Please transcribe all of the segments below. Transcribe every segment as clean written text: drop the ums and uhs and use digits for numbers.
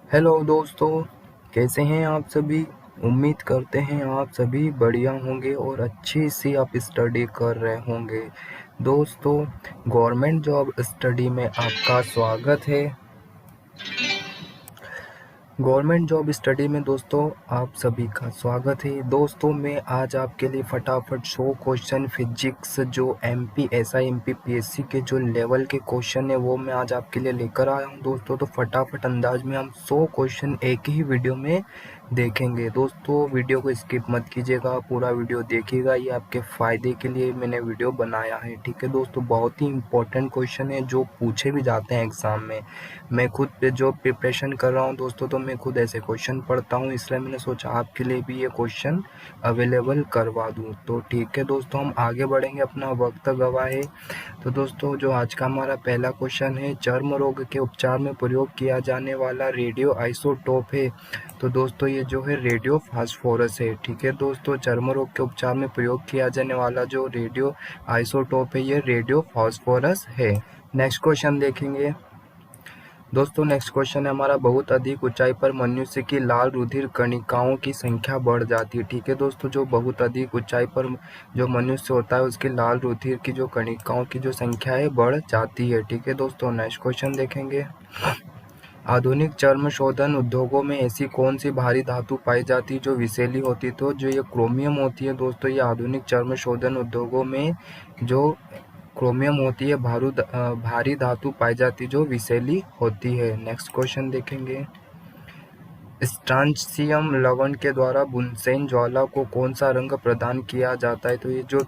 Hello दोस्तों, कैसे हैं आप सभी। उम्मीद करते हैं आप सभी बढ़िया होंगे और अच्छी सी आप स्टडी कर रहे होंगे। दोस्तों, गवर्नमेंट जॉब स्टडी में आपका स्वागत है। गवर्नमेंट जॉब स्टडी में दोस्तों आप सभी का स्वागत है। दोस्तों, मैं आज आपके लिए फटाफट 100 क्वेश्चन फिजिक्स जो एमपी एसआई एमपी पीएससी के जो लेवल के क्वेश्चन है वो मैं आज आपके लिए लेकर आया हूं दोस्तों। तो फटाफट अंदाज में हम 100 क्वेश्चन एक ही वीडियो में देखेंगे। दोस्तों, वीडियो को स्किप मत कीजिएगा, पूरा वीडियो देखिएगा, ये आपके फ़ायदे के लिए मैंने वीडियो बनाया है। ठीक है दोस्तों, बहुत ही इंपॉर्टेंट क्वेश्चन है जो पूछे भी जाते हैं एग्ज़ाम में। मैं खुद जो प्रिपरेशन कर रहा हूँ दोस्तों, तो मैं खुद ऐसे क्वेश्चन पढ़ता हूँ, इसलिए मैंने सोचा आपके लिए भी ये क्वेश्चन अवेलेबल करवा दूँ। तो ठीक है दोस्तों, हम आगे बढ़ेंगे, अपना वक्त गवाए। तो दोस्तों, जो आज का हमारा पहला क्वेश्चन है, चर्म रोग के उपचार में प्रयोग किया जाने वाला रेडियो आइसोटोप है। तो दोस्तों, ये जो है रेडियो फास्फोरस है। ठीक है दोस्तों, चर्म रोग के उपचार में प्रयोग किया जाने वाला जो रेडियो आइसोटोप है ये रेडियो फास्फोरस है। नेक्स्ट क्वेश्चन देखेंगे दोस्तों। नेक्स्ट क्वेश्चन है हमारा, बहुत अधिक ऊंचाई पर मनुष्य की लाल रुधिर कणिकाओं की संख्या बढ़ जाती है। ठीक है दोस्तों, जो बहुत अधिक ऊंचाई पर जो मनुष्य होता है उसकी लाल रुधिर की जो कणिकाओं की जो संख्या है बढ़ जाती है। ठीक है दोस्तों, नेक्स्ट क्वेश्चन देखेंगे। आधुनिक चर्म शोधन उद्योगों में ऐसी कौन सी भारी धातु पाई जाती है जो विषैली होती है। तो जो ये क्रोमियम होती है दोस्तों, ये आधुनिक चर्म शोधन उद्योगों में जो क्रोमियम होती है भारी धातु पाई जाती है जो विषैली होती है। नेक्स्ट क्वेश्चन देखेंगे। स्ट्रांशियम लवण के द्वारा बुनसेन ज्वाला को कौन सा रंग प्रदान किया जाता है। तो ये जो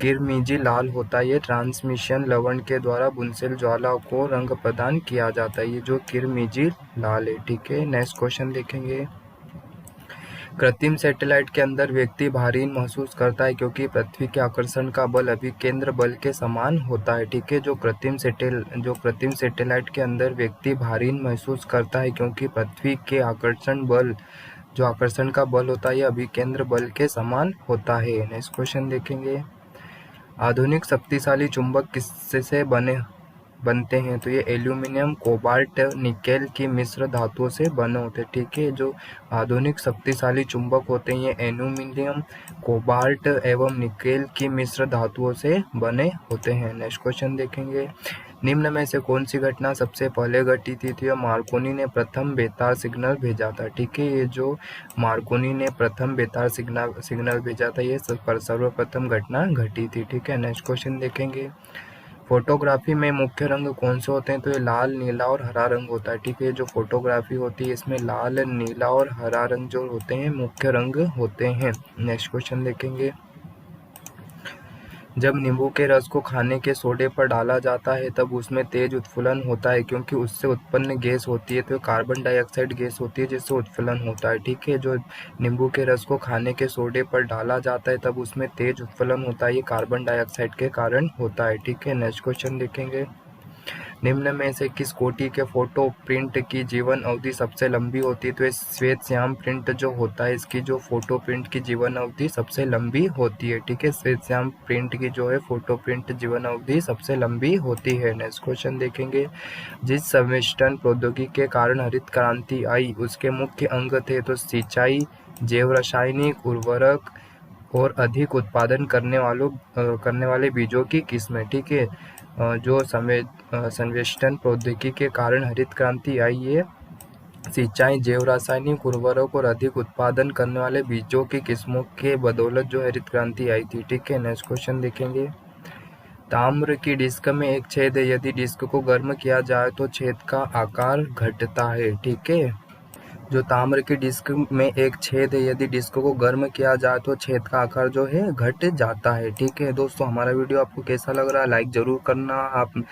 किरमिजी लाल होता है ये ट्रांसमिशन लवण के द्वारा बुनसेन ज्वाला को रंग प्रदान किया जाता है, ये जो किरमिजी लाल है। ठीक है, नेक्स्ट क्वेश्चन देखेंगे। कृत्रिम सैटेलाइट के अंदर व्यक्ति भारी महसूस करता है क्योंकि पृथ्वी के आकर्षण का बल अभिकेंद्र बल के समान होता है। ठीक है, जो कृत्रिम सैटेलाइट के अंदर व्यक्ति भारी महसूस करता है क्योंकि पृथ्वी के आकर्षण का बल होता है ये अभिकेंद्र बल के समान होता है। नेक्स्ट क्वेश्चन देखेंगे। आधुनिक शक्तिशाली चुंबक किससे बनते हैं। तो ये एल्यूमिनियम, कोबाल्ट, निकेल की मिश्र धातुओं से बने होते हैं। ठीक है, जो आधुनिक शक्तिशाली चुंबक होते हैं ये एल्यूमिनियम, कोबाल्ट एवं निकेल की मिश्र धातुओं से बने होते हैं। नेक्स्ट क्वेश्चन देखेंगे। निम्न में से कौन सी घटना सबसे पहले घटी थी। मार्कोनी ने प्रथम बेतार सिग्नल भेजा था। ठीक है, ये जो मार्कोनी ने प्रथम बेतार सिग्नल भेजा था ये सर्वप्रथम घटना घटी थी। ठीक है, नेक्स्ट क्वेश्चन देखेंगे। फोटोग्राफी में मुख्य रंग कौन से होते हैं। तो ये लाल, नीला और हरा रंग होता है। ठीक है, जो फोटोग्राफी होती है इसमें लाल, नीला और हरा रंग जो होते हैं मुख्य रंग होते हैं। नेक्स्ट क्वेश्चन देखेंगे। जब नींबू के रस को खाने के सोडे पर डाला जाता है तब उसमें तेज उत्फुल्लन होता है क्योंकि उससे उत्पन्न गैस होती है तो कार्बन डाइऑक्साइड गैस होती है जिससे उत्फुल्लन होता है। ठीक है, जो नींबू के रस को खाने के सोडे पर डाला जाता है तब उसमें तेज उत्फुल्लन होता है, ये कार्बन डाइऑक्साइड के कारण होता है। ठीक है, नेक्स्ट क्वेश्चन देखेंगे। निम्न में से किस कोटि के फोटो प्रिंट की जीवन अवधि सबसे लंबी होती है। तो ये श्वेत श्याम प्रिंट जो होता है इसकी जो फोटो प्रिंट की जीवन अवधि सबसे लंबी होती है। ठीक है, श्वेत श्याम प्रिंट की जो है फोटो प्रिंट जीवन अवधि सबसे लंबी होती है। नेक्स्ट क्वेश्चन देखेंगे। जिस संवेष्टन प्रौद्योगिकी के कारण हरित क्रांति आई उसके मुख्य अंग थे। तो सिंचाई, जैव रासायनिक उर्वरक और अधिक उत्पादन करने वाले बीजों की किस्में। ठीक है, जो संवेष्टन प्रौद्योगिकी के कारण हरित क्रांति आई है सिंचाई, जैव रासायनिक उर्वरक और अधिक उत्पादन करने वाले बीजों की किस्मों के बदौलत जो हरित क्रांति आई थी। ठीक है, नेक्स्ट क्वेश्चन देखेंगे। ताम्र की डिस्क में एक छेद है, यदि डिस्क को गर्म किया जाए तो छेद का आकार घटता है। ठीक है, जो ताम्र की डिस्क में एक छेद है, यदि डिस्क को गर्म किया जाए तो छेद का आकार जो है घट जाता है। ठीक है दोस्तों, हमारा वीडियो आपको कैसा लग रहा है लाइक ज़रूर करना। आप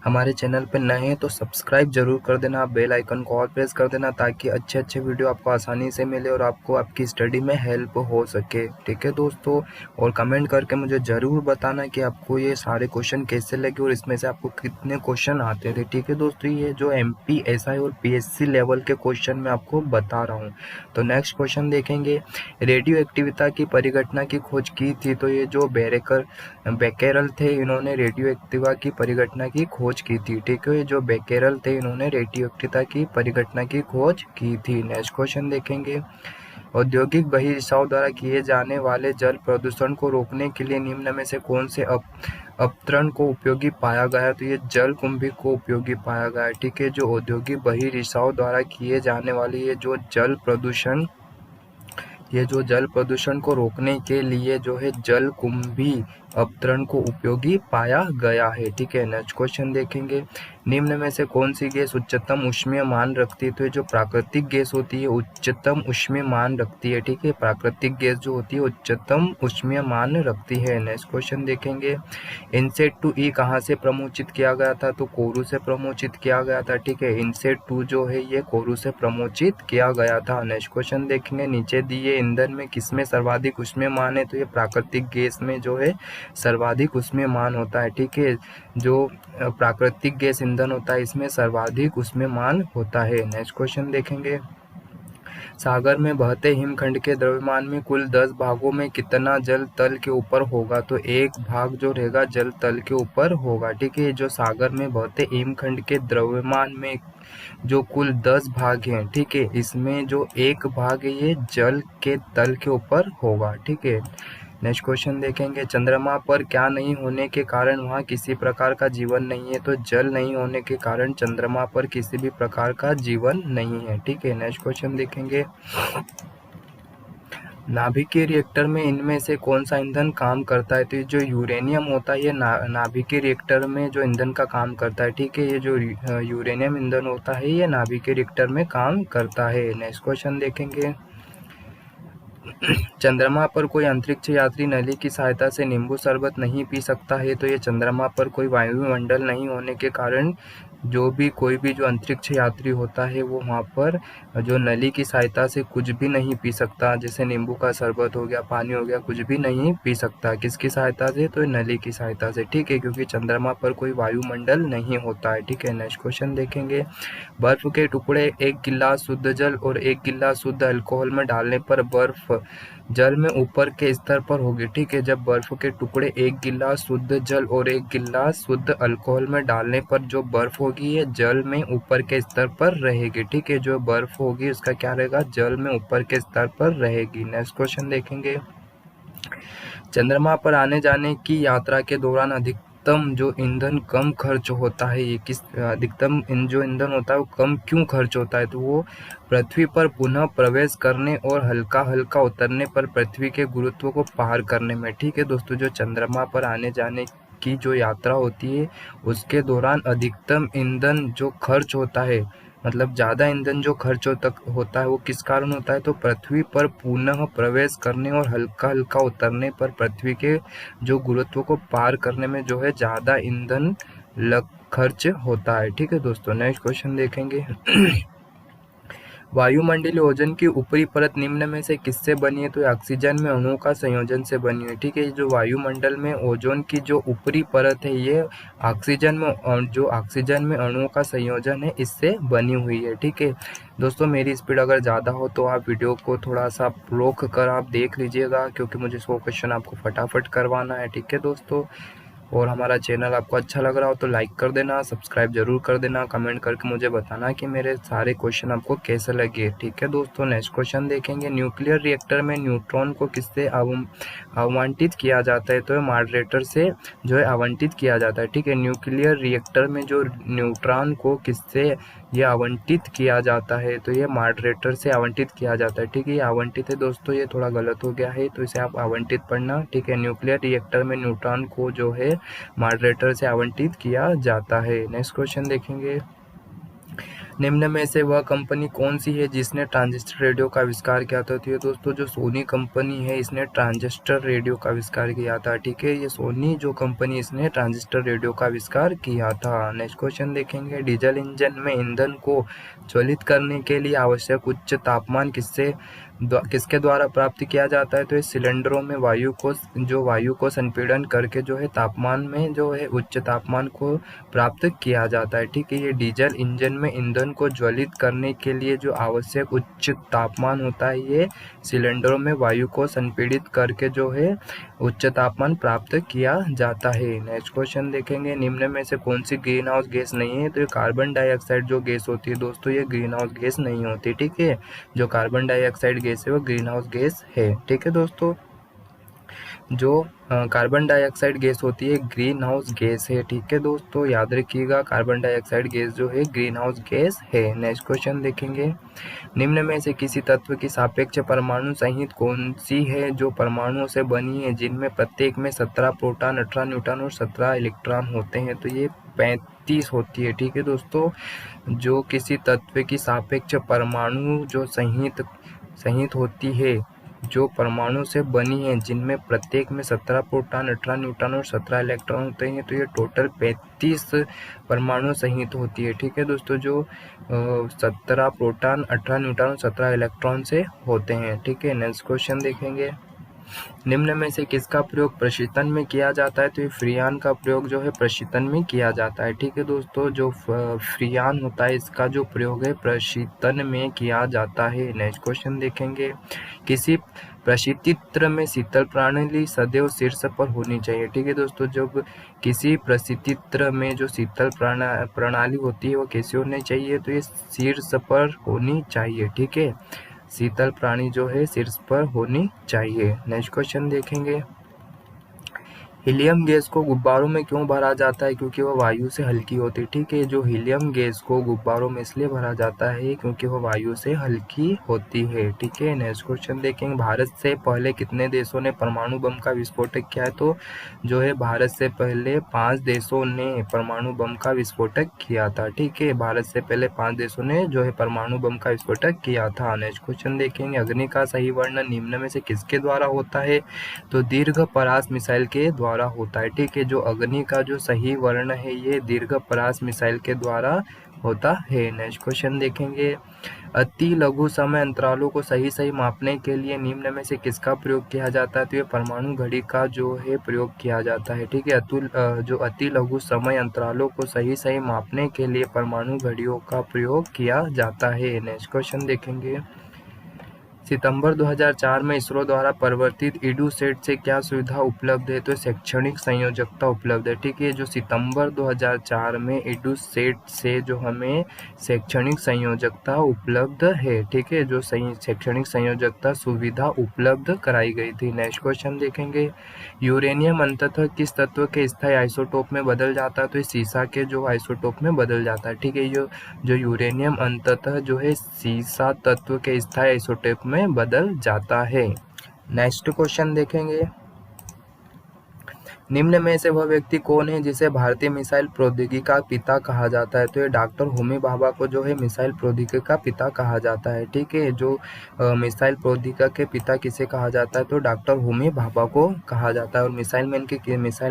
हमारे चैनल पर नए हैं तो सब्सक्राइब जरूर कर देना, बेल आइकन को ऑल प्रेस कर देना ताकि अच्छे अच्छे वीडियो आपको आसानी से मिले और आपको आपकी स्टडी में हेल्प हो सके। ठीक है दोस्तों, और कमेंट करके मुझे ज़रूर बताना कि आपको ये सारे क्वेश्चन कैसे लगे और इसमें से आपको कितने क्वेश्चन आते थे। ठीक है दोस्तों, ये जो एमपी एसआई और पीएससी लेवल के क्वेश्चन मैं आपको बता रहा हूँ। तो नेक्स्ट क्वेश्चन देखेंगे, रेडियो एक्टिविता की परिघटना की खोज की थी। तो ये जो बेकेरल थे, इन्होंने रेडियो एक्टिवा की परिघटना की खोज की थी। ठीक है, जो बेकेरल थे इन्होंने रेडियो एक्टिविता की परिघटना की खोज की थी। नेक्स्ट क्वेश्चन देखेंगे, औद्योगिक बहिर्वाओं द्वारा किए जाने वाले जल प्रदूषण को रोकने के लिए निम्न में से कौन से अपतरण को उपयोगी पाया गया? तो ये जल कुंभी को उपयोगी पाया गया है। ठीक है, जो औद्योगिक बहिर्वाओं द्वारा किए जाने वाले ये जो जल प्रदूषण को रोकने के लिए जो है जल कुंभी अपतरण को उपयोगी पाया गया है। ठीक है, नेक्स्ट क्वेश्चन देखेंगे, निम्न में से कौन सी गैस उच्चतम ऊष्मीय मान रखती है? तो ये जो प्राकृतिक गैस होती है उच्चतम ऊष्मीय मान रखती है। ठीक है, प्राकृतिक गैस जो होती है उच्चतम ऊष्मीय मान रखती है। नेक्स्ट क्वेश्चन देखेंगे, इनसेट 2E कहाँ से प्रमोचित किया गया था? तो कोरू से प्रमोचित किया गया था। ठीक है, इनसेट 2 जो है ये कोरू से प्रमोचित किया गया था। नेक्स्ट क्वेश्चन देखेंगे, नीचे दिए ईंधन में किसमें सर्वाधिक ऊष्मीय मान है? तो ये प्राकृतिक गैस में जो है सर्वाधिक ऊष्मीय मान होता है। ठीक है, जो प्राकृतिक गैस ईंधन होता है इसमें सर्वाधिक ऊष्मीय मान होता है। नेक्स्ट क्वेश्चन देखेंगे, सागर में बहते हिमखंड के द्रव्यमान में कुल 10 भागों में कितना जल तल के ऊपर होगा? तो एक भाग जो रहेगा जल तल के ऊपर होगा। ठीक है, जो सागर में बहते हिमखंड के द्रव्यमान में जो कुल 10 भाग हैं, ठीक है, इसमें जो एक भाग है ये जल के तल के ऊपर होगा। ठीक है, नेक्स्ट क्वेश्चन देखेंगे, चंद्रमा पर क्या नहीं होने के कारण वहाँ किसी प्रकार का जीवन नहीं है? तो जल नहीं होने के कारण चंद्रमा पर किसी भी प्रकार का जीवन नहीं है। ठीक है, नेक्स्ट क्वेश्चन देखेंगे, नाभिकीय रिएक्टर में इनमें से कौन सा ईंधन काम करता है? तो ये जो यूरेनियम होता है ये नाभिकीय रिएक्टर में जो ईंधन का काम करता है। ठीक है, ये जो यूरेनियम ईंधन होता है ये नाभिकीय रिएक्टर में काम करता है। नेक्स्ट क्वेश्चन देखेंगे, चंद्रमा पर कोई अंतरिक्ष यात्री नली की सहायता से नींबू शरबत नहीं पी सकता है। तो ये चंद्रमा पर कोई वायुमंडल नहीं होने के कारण कोई भी जो अंतरिक्ष यात्री होता है वो वहाँ पर जो नली की सहायता से कुछ भी नहीं पी सकता, जैसे नींबू का शरबत हो गया, पानी हो गया, कुछ भी नहीं पी सकता। किसकी सहायता से? तो नली की सहायता से। ठीक है, क्योंकि चंद्रमा पर कोई वायुमंडल नहीं होता है। ठीक है, नेक्स्ट क्वेश्चन देखेंगे, बर्फ के टुकड़े 1 गिलास शुद्ध जल और 1 गिलास शुद्ध अल्कोहल में डालने पर बर्फ जल में ऊपर के स्तर पर होगी। ठीक है, जब बर्फ के टुकड़े 1 गिलास शुद्ध जल और 1 गिलास शुद्ध अल्कोहल में डालने पर जो बर्फ होगी ये जल में ऊपर के स्तर पर रहेगी। ठीक है, जो बर्फ होगी उसका क्या रहेगा? जल में ऊपर के स्तर पर रहेगी। नेक्स्ट क्वेश्चन देखेंगे, चंद्रमा पर आने जाने की यात्रा के दौरान अधिकतम जो ईंधन कम खर्च होता है, ये किस अधिकतम जो ईंधन होता है वो कम क्यों खर्च होता है? तो वो पृथ्वी पर पुनः प्रवेश करने और हल्का हल्का उतरने पर पृथ्वी के गुरुत्व को पार करने में। ठीक है दोस्तों, जो चंद्रमा पर आने जाने की जो यात्रा होती है उसके दौरान अधिकतम ईंधन जो खर्च होता है, मतलब ज़्यादा ईंधन जो खर्च होता है वो किस कारण होता है? तो पृथ्वी पर पुनः प्रवेश करने और हल्का हल्का उतरने पर पृथ्वी के जो गुरुत्व को पार करने में जो है ज़्यादा ईंधन खर्च होता है। ठीक है दोस्तों, नेक्स्ट क्वेश्चन देखेंगे, वायुमंडलीय ओजोन की ऊपरी परत निम्न में से किससे बनी है? तो ऑक्सीजन में अणुओं का संयोजन से बनी है। ठीक है, जो वायुमंडल में ओजोन की जो ऊपरी परत है ये ऑक्सीजन में अणुओं का संयोजन है इससे बनी हुई है। ठीक है दोस्तों, मेरी स्पीड अगर ज़्यादा हो तो आप वीडियो को थोड़ा सा रोक कर आप देख लीजिएगा, क्योंकि मुझे 100 क्वेश्चन आपको फटाफट करवाना है। ठीक है दोस्तों, और हमारा चैनल आपको अच्छा लग रहा हो तो लाइक कर देना, सब्सक्राइब जरूर कर देना, कमेंट करके मुझे बताना कि मेरे सारे क्वेश्चन आपको कैसे लगे। ठीक है दोस्तों, नेक्स्ट क्वेश्चन देखेंगे, न्यूक्लियर रिएक्टर में न्यूट्रॉन को किससे आवंटित किया जाता है? तो मॉडरेटर से जो है आवंटित किया जाता है। ठीक है, न्यूक्लियर रिएक्टर में जो न्यूट्रॉन को किससे ये आवंटित किया जाता है? तो ये मॉडरेटर से आवंटित किया जाता है। ठीक है, ये आवंटित है दोस्तों, ये थोड़ा गलत हो गया है तो इसे आप आवंटित पढ़ना। ठीक है, न्यूक्लियर रिएक्टर में न्यूट्रॉन को जो है मॉडरेटर से आवंटित किया जाता है। नेक्स्ट क्वेश्चन देखेंगे, निम्न में से वह कंपनी कौन सी है जिसने ट्रांजिस्टर रेडियो का आविष्कार किया था? तो ये दोस्तों जो सोनी कंपनी है इसने ट्रांजिस्टर रेडियो का आविष्कार किया था। ठीक है, ये सोनी जो कंपनी इसने ट्रांजिस्टर रेडियो का आविष्कार किया था। नेक्स्ट क्वेश्चन देखेंगे, डीजल इंजन में ईंधन को ज्वलित करने के लिए आवश्यक उच्च तापमान किसके द्वारा प्राप्त किया जाता है? तो इस सिलेंडरों में वायु को संपीड़न करके जो है तापमान में जो है उच्च तापमान को प्राप्त किया जाता है। ठीक है, ये डीजल इंजन में ईंधन ईंधन को ज्वलित करने के लिए जो आवश्यक उच्च तापमान होता है, ये सिलेंडरों में वायु को संपीड़ित करके जो है उच्च तापमान प्राप्त किया जाता है। नेक्स्ट क्वेश्चन देखेंगे, निम्न में से कौन सी ग्रीन हाउस गैस नहीं है? तो ये कार्बन डाइऑक्साइड जो गैस होती है दोस्तों, ये ग्रीन हाउस गैस नहीं होती। ठीक है, जो कार्बन डाइऑक्साइड गैस है वो ग्रीन हाउस गैस है। ठीक है दोस्तों, जो कार्बन डाइऑक्साइड गैस होती है ग्रीन हाउस गैस है। ठीक है दोस्तों, याद रखिएगा, कार्बन डाइऑक्साइड गैस जो है ग्रीन हाउस गैस है। नेक्स्ट क्वेश्चन देखेंगे, निम्न में से किसी तत्व की सापेक्ष परमाणु संहित कौन सी है जो परमाणुओं से बनी है जिनमें प्रत्येक में 17 प्रोटॉन, 18 न्यूट्रॉन और 17 इलेक्ट्रॉन होते हैं? तो ये 35 होती है। ठीक है दोस्तों, जो किसी तत्व की सापेक्ष परमाणु जो संहित होती है, जो परमाणु से बनी है जिनमें प्रत्येक में 17 प्रोटॉन, 18 न्यूट्रॉन और 17 इलेक्ट्रॉन होते हैं, तो ये टोटल 35 परमाणु संहित होती है। ठीक है दोस्तों, जो 17 प्रोटॉन, 18 न्यूट्रॉन और 17 इलेक्ट्रॉन से होते हैं। ठीक है, नेक्स्ट क्वेश्चन देखेंगे, निम्न में से किसका प्रयोग प्रशीतन में किया जाता है? तो ये फ्रियान का प्रयोग जो है प्रशीतन में किया जाता है। ठीक है दोस्तों, जो फ्रियान होता है इसका जो प्रयोग है प्रशीतन में किया जाता है। नेक्स्ट क्वेश्चन देखेंगे, किसी प्रशीतित्र में शीतल प्रणाली सदैव शीर्ष पर होनी चाहिए। ठीक है दोस्तों, जब किसी प्रशीतित्र में जो शीतल प्रणाली होती है वो कैसी होनी चाहिए? तो ये शीर्ष पर होनी चाहिए। ठीक है, शीतल प्राणी जो है शीर्ष पर होनी चाहिए। नेक्स्ट क्वेश्चन देखेंगे, हीलियम गैस को गुब्बारों में क्यों भरा जाता है? क्योंकि वह वायु से हल्की होती है। ठीक है, जो हीलियम गैस को गुब्बारों में इसलिए भरा जाता है क्योंकि वह वायु से हल्की होती है। ठीक है, नेक्स्ट क्वेश्चन देखेंगे, भारत से पहले कितने देशों ने परमाणु बम का विस्फोटक किया है? तो जो है भारत से पहले 5 देशों ने परमाणु बम का विस्फोटक किया था। ठीक है, भारत से पहले 5 देशों ने जो है परमाणु बम का विस्फोटक किया था। नेक्स्ट क्वेश्चन देखेंगे, अग्नि का सही वर्णन निम्न में से किसके द्वारा होता है? तो दीर्घ परास मिसाइल के द्वारा होता है। ठीक है, जो अग्नि का जो सही वर्ण है ये दीर्घ परास मिसाइल के द्वारा होता है। नेक्स्ट क्वेश्चन देखेंगे, अति लघु समय अंतरालों को सही मापने के लिए निम्न में से किसका प्रयोग किया जाता है? तो ये परमाणु घड़ी का जो है प्रयोग किया जाता है। ठीक है, जो अति लघु समय अंतरालों को सही मापने के लिए परमाणु घड़ियों का प्रयोग किया जाता है। नेक्स्ट क्वेश्चन देखेंगे, सितंबर 2004 में इसरो द्वारा परिवर्तित EDUSAT से क्या सुविधा उपलब्ध है? तो शैक्षणिक संयोजकता उपलब्ध है। ठीक है, जो सितंबर 2004 में EDUSAT से जो हमें शैक्षणिक संयोजकता उपलब्ध है। ठीक है, जो शैक्षणिक संयोजकता सुविधा उपलब्ध कराई गई थी। नेक्स्ट क्वेश्चन देखेंगे, यूरेनियम अंततः किस तत्व के स्थायी आइसोटोप में बदल जाता है? तो सीसा के जो आइसोटोप में बदल जाता है। ठीक है, जो यूरेनियम अंततः जो है सीसा तत्व के स्थायी आइसोटोप में बदल जाता है। नेक्स्ट क्वेश्चन देखेंगे, निम्न में से वह व्यक्ति कौन है जिसे भारतीय मिसाइल प्रौद्योगिकी का पिता कहा जाता है? तो ये डॉक्टर होमी भाभा को जो है मिसाइल प्रौद्योगिकी का पिता कहा जाता है। ठीक है, जो मिसाइल प्रौद्योगिकी के पिता किसे कहा जाता है? तो डॉक्टर होमी भाभा को कहा जाता है। और मिसाइल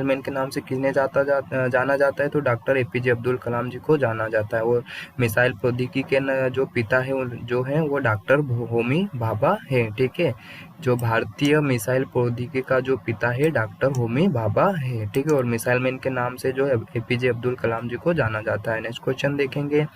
मैन के नाम से किन्हें जाना जाता है? तो डॉक्टर APJ अब्दुल कलाम जी को जाना जाता है। और मिसाइल प्रौद्योगिकी के जो पिता है जो है वो डॉक्टर होमी भाभा है। ठीक है, जो भारतीय मिसाइल प्रौद्योगिकी का जो पिता है डॉक्टर होमी भाभा है। ठीक है, और मिसाइल मैन के नाम से जो है APJ अब्दुल कलाम जी को जाना जाता है। नेक्स्ट क्वेश्चन देखेंगे,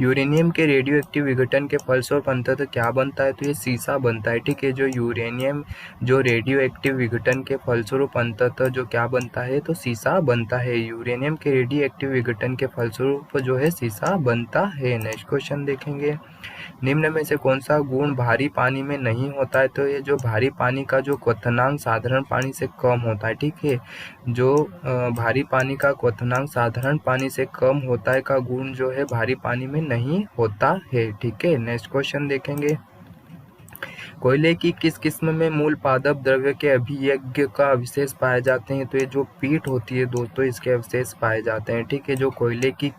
यूरेनियम के रेडियो एक्टिव विघटन के फलस्वरूप अंततः क्या बनता है? तो ये सीसा बनता है। ठीक है, जो यूरेनियम जो रेडियो एक्टिव विघटन के फलस्वरूप अंततः जो क्या बनता है? तो सीसा बनता है। यूरेनियम के रेडियो एक्टिव विघटन के फलस्वरूप जो है सीसा बनता है। नेक्स्ट क्वेश्चन देखेंगे, निम्न में से कौन सा गुण भारी पानी में नहीं होता है? तो ये जो भारी पानी का जो क्वथनांक साधारण पानी से कम होता है। ठीक है, जो भारी पानी का क्वथनांक साधारण पानी से कम होता है का गुण जो है भारी पानी में नहीं होता है। ठीक है, नेक्स्ट क्वेश्चन देखेंगे, कोयले की किस किस्म में मूल पादप द्रव्य के अभियज्ञ का अवशेष पाए जाते हैं? तो ये जो पीट होती है दोस्तों इसके अवशेष पाए जाते हैं। ठीक है, जो कोयले की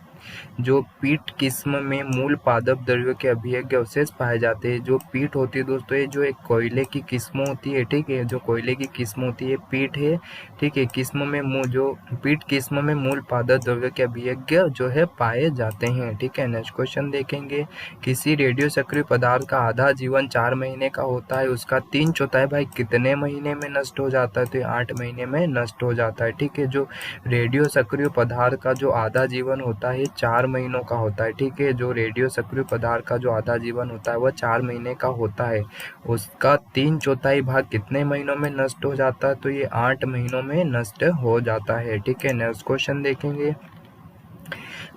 जो पीट किस्म में मूल पादप द्रव्यों के अभियज्ञ अवशेष पाए जाते हैं। जो पीट होती है दोस्तों ये जो एक कोयले की किस्म होती है। ठीक है, जो कोयले की किस्म होती है पीट है। ठीक है, किस्म में जो पीट किस्म में मूल पादप द्रव्यों के अभियज्ञ जो है पाए जाते हैं। ठीक है, नेक्स्ट क्वेश्चन देखेंगे, किसी रेडियो सक्रिय पदार्थ का आधा जीवन 4 महीने का होता है, उसका 3/4 भाई कितने महीने में नष्ट हो जाता है? तो 8 महीने में नष्ट हो जाता है। ठीक है, जो रेडियो सक्रिय पदार्थ का जो आधा जीवन होता है 4 महीनों का होता है, ठीक है। जो रेडियो सक्रिय पदार्थ का जो आधा जीवन होता है वह 4 महीने का होता है। उसका 3/4 भाग कितने महीनों में नष्ट हो जाता है, तो ये 8 महीनों में नष्ट हो जाता है, ठीक है। नेक्स्ट क्वेश्चन देखेंगे,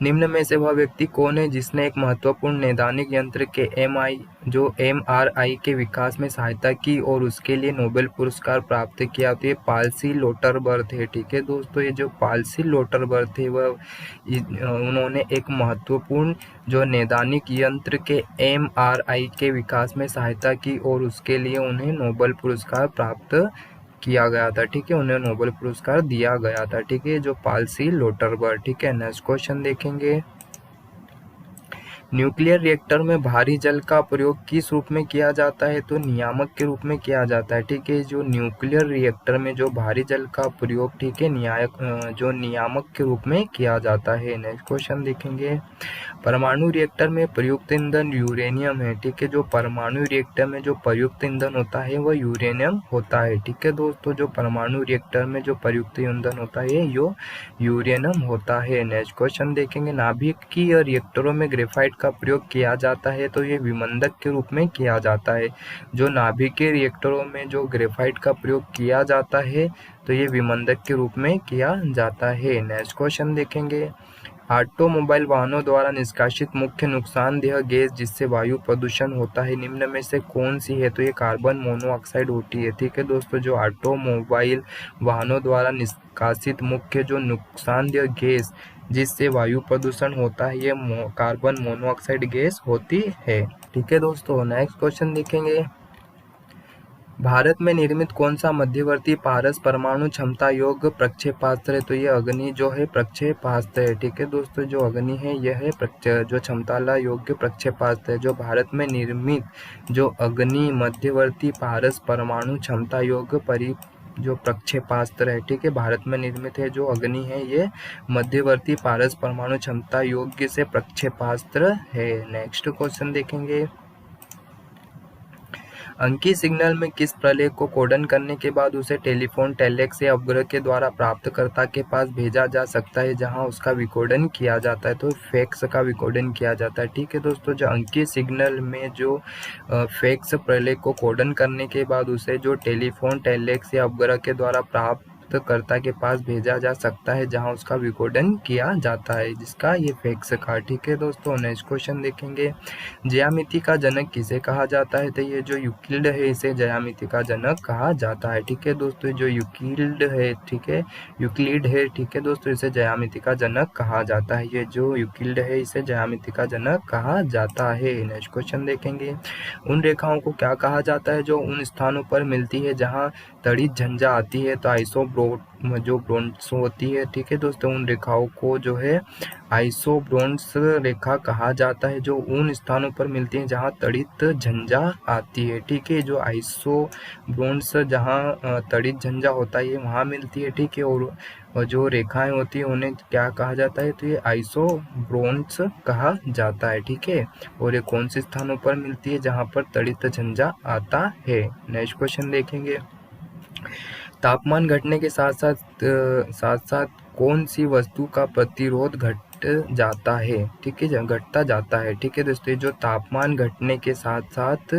निम्न में से वह व्यक्ति कौन है जिसने एक महत्वपूर्ण नैदानिक यंत्र के MRI के विकास में सहायता की और उसके लिए नोबेल पुरस्कार प्राप्त किया, तो ये पाल्सी लोटरबर्थ है, ठीक है दोस्तों। ये जो पाल्सी लोटरबर्थ है वह उन्होंने एक महत्वपूर्ण जो नैदानिक यंत्र के MRI के विकास में सहायता की और उसके लिए उन्हें नोबेल पुरस्कार प्राप्त किया गया था, ठीक है। उन्हें नोबेल पुरस्कार दिया गया था, ठीक है, जो पाल्सी लोटरबर्थ, ठीक है। नेक्स्ट क्वेश्चन देखेंगे, न्यूक्लियर रिएक्टर में भारी जल का प्रयोग किस रूप में किया जाता है, तो नियामक के रूप में किया जाता है, ठीक है। जो न्यूक्लियर रिएक्टर में जो भारी जल का प्रयोग, ठीक है, जो नियामक के रूप में किया जाता है। नेक्स्ट क्वेश्चन देखेंगे, परमाणु रिएक्टर में प्रयुक्त ईंधन यूरेनियम है, ठीक है। जो परमाणु रिएक्टर में जो प्रयुक्त ईंधन होता है वह यूरेनियम होता है, ठीक है दोस्तों। जो परमाणु रिएक्टर में जो प्रयुक्त ईंधन होता है यो यूरेनियम होता है। नेक्स्ट क्वेश्चन देखेंगे, नाभिकीय रिएक्टरों में ग्रेफाइट का प्रयोग किया जाता है, तो ये विमंदक के रूप में किया जाता है। जो नाभिकीय रिएक्टरों में जो ग्रेफाइट का प्रयोग किया जाता है तो ये विमंदक के रूप में किया जाता है। नेक्स्ट क्वेश्चन देखेंगे, ऑटोमोबाइल वाहनों द्वारा निष्कासित मुख्य नुकसानदेह गैस जिससे वायु प्रदूषण होता है निम्न में से कौन सी है, तो ये कार्बन मोनोऑक्साइड होती है, ठीक है दोस्तों। जो ऑटोमोबाइल वाहनों द्वारा निष्कासित मुख्य जो नुकसानदेह गैस जिससे वायु प्रदूषण होता है ये कार्बन मोनोऑक्साइड गैस होती है, ठीक है दोस्तों। नेक्स्ट क्वेश्चन देखेंगे, भारत में निर्मित कौन सा मध्यवर्ती पारस परमाणु क्षमता योग्य प्रक्षेपास्त्र है, तो ये अग्नि जो है प्रक्षेपास्त्र है, ठीक है दोस्तों। जो अग्नि है यह है जो क्षमता योग्य प्रक्षेपास्त्र है। जो भारत में निर्मित जो अग्नि मध्यवर्ती पारस परमाणु क्षमता योग्य जो प्रक्षेपास्त्र है, ठीक है, भारत में निर्मित है। जो अग्नि है ये मध्यवर्ती पारस परमाणु क्षमता योग्य से प्रक्षेपास्त्र है। नेक्स्ट क्वेश्चन देखेंगे, अंकीय सिग्नल में किस प्रलेख को कोडन करने के बाद उसे टेलीफोन टेलेक्स या उपग्रह के द्वारा प्राप्तकर्ता के पास भेजा जा सकता है जहां उसका विकोडन किया जाता है, तो फैक्स का विकोडन किया जाता है, ठीक है दोस्तों। जो अंकीय सिग्नल में जो फैक्स प्रलेख को कोडन करने के बाद उसे जो टेलीफोन टेलेक्स या उपग्रह के द्वारा प्राप्तकर्ता के पास भेजा जा सकता है जहां उसका विकोडन किया जाता है, जिसका ये फैक्स का, ठीक है दोस्तों। नेक्स्ट क्वेश्चन देखेंगे, ज्यामिति का जनक किसे कहा जाता है, तो ये जो यूक्लिड है इसे ज्यामिति का जनक कहा जाता है, ठीक है दोस्तों। जो यूक्लिड है, ठीक है, यूक्लिड है, ठीक है दोस्तों, इसे ज्यामिति का जनक कहा जाता है। ये जो यूक्लिड है इसे ज्यामिति का जनक कहा जाता है। नेक्स्ट क्वेश्चन देखेंगे, उन रेखाओं को क्या कहा जाता है जो उन स्थानों पर मिलती है जहाँ तड़ित झंझा आती है, तो आइसोब्रोन्स होती है, ठीक है दोस्तों। उन रेखाओं को जो है आइसोब्रोन्स रेखा कहा जाता है जो उन स्थानों पर मिलती हैं जहां तड़ित झंझा आती है, ठीक है। जो आइसोब्रोन्स जहां तड़ित झंझा होता है ये वहां मिलती है, ठीक है। और जो रेखाएं होती है उन्हें क्या कहा जाता है, तो ये आइसोब्रोन्स कहा जाता है, ठीक है। और ये कौन से स्थानों पर मिलती है, जहां पर तड़ित झंझा आता है। नेक्स्ट क्वेश्चन देखेंगे, तापमान घटने के साथ साथ कौन सी वस्तु का प्रतिरोध घट जाता है, ठीक है, घटता जाता है, ठीक है दोस्तों। जो तापमान घटने के साथ साथ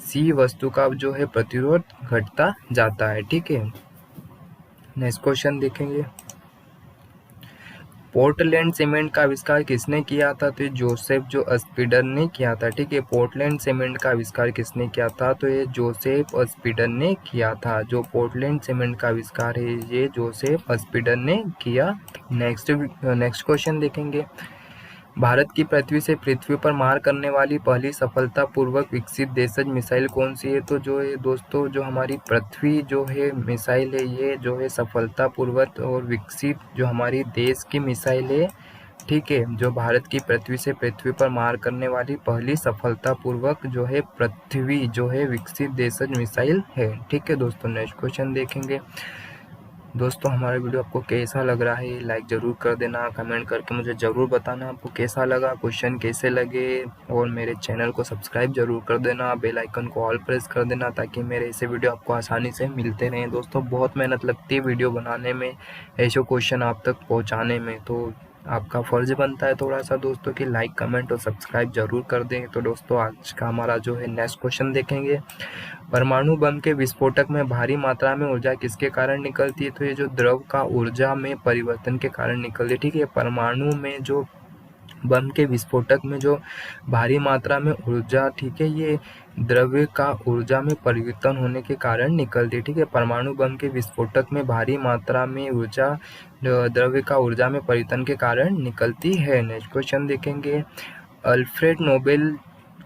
सी वस्तु का जो है प्रतिरोध घटता जाता है, ठीक है। नेक्स्ट क्वेश्चन देखेंगे, पोर्टलैंड सीमेंट का आविष्कार किसने किया था, तो ये जोसेफ जो स्पीडर ने किया था, ठीक है। पोर्टलैंड सीमेंट का आविष्कार किसने किया था, तो ये जोसेफ स्पीडर ने किया था। जो पोर्टलैंड सीमेंट का आविष्कार है ये जोसेफ स्पीडर ने किया। नेक्स्ट क्वेश्चन देखेंगे, भारत की पृथ्वी से पृथ्वी पर मार करने वाली पहली सफलतापूर्वक विकसित देशज मिसाइल कौन सी है, तो जो है दोस्तों जो हमारी पृथ्वी जो है मिसाइल है ये जो है सफलतापूर्वक और विकसित जो हमारी देश की मिसाइल है, ठीक है। जो भारत की पृथ्वी से पृथ्वी पर मार करने वाली पहली सफलतापूर्वक जो है पृथ्वी जो है विकसित देशज मिसाइल है, ठीक है दोस्तों। नेक्स्ट क्वेश्चन देखेंगे, दोस्तों हमारा वीडियो आपको कैसा लग रहा है लाइक ज़रूर कर देना, कमेंट करके मुझे ज़रूर बताना आपको कैसा लगा, क्वेश्चन कैसे लगे, और मेरे चैनल को सब्सक्राइब ज़रूर कर देना, बेल आइकन को ऑल प्रेस कर देना ताकि मेरे ऐसे वीडियो आपको आसानी से मिलते रहें। दोस्तों बहुत मेहनत लगती है वीडियो बनाने में, ऐसे क्वेश्चन आप तक पहुँचाने में, तो आपका फ़र्ज़ बनता है थोड़ा सा दोस्तों कि लाइक कमेंट और सब्सक्राइब ज़रूर कर दें। तो दोस्तों आज का हमारा जो है नेक्स्ट क्वेश्चन देखेंगे। परमाणु बम के विस्फोटक में भारी मात्रा में ऊर्जा किसके कारण निकलती है? तो ये जो द्रव का ऊर्जा में परिवर्तन के कारण निकलती है। ठीक है, परमाणु में जो बम के विस्फोटक में जो भारी मात्रा में ऊर्जा, ठीक है, ये द्रव्य का ऊर्जा में परिवर्तन होने के कारण निकलती है। ठीक है, परमाणु बम के विस्फोटक में भारी मात्रा में ऊर्जा द्रव्य का ऊर्जा में परिवर्तन के कारण निकलती है। नेक्स्ट क्वेश्चन देखेंगे। अल्फ्रेड नोबेल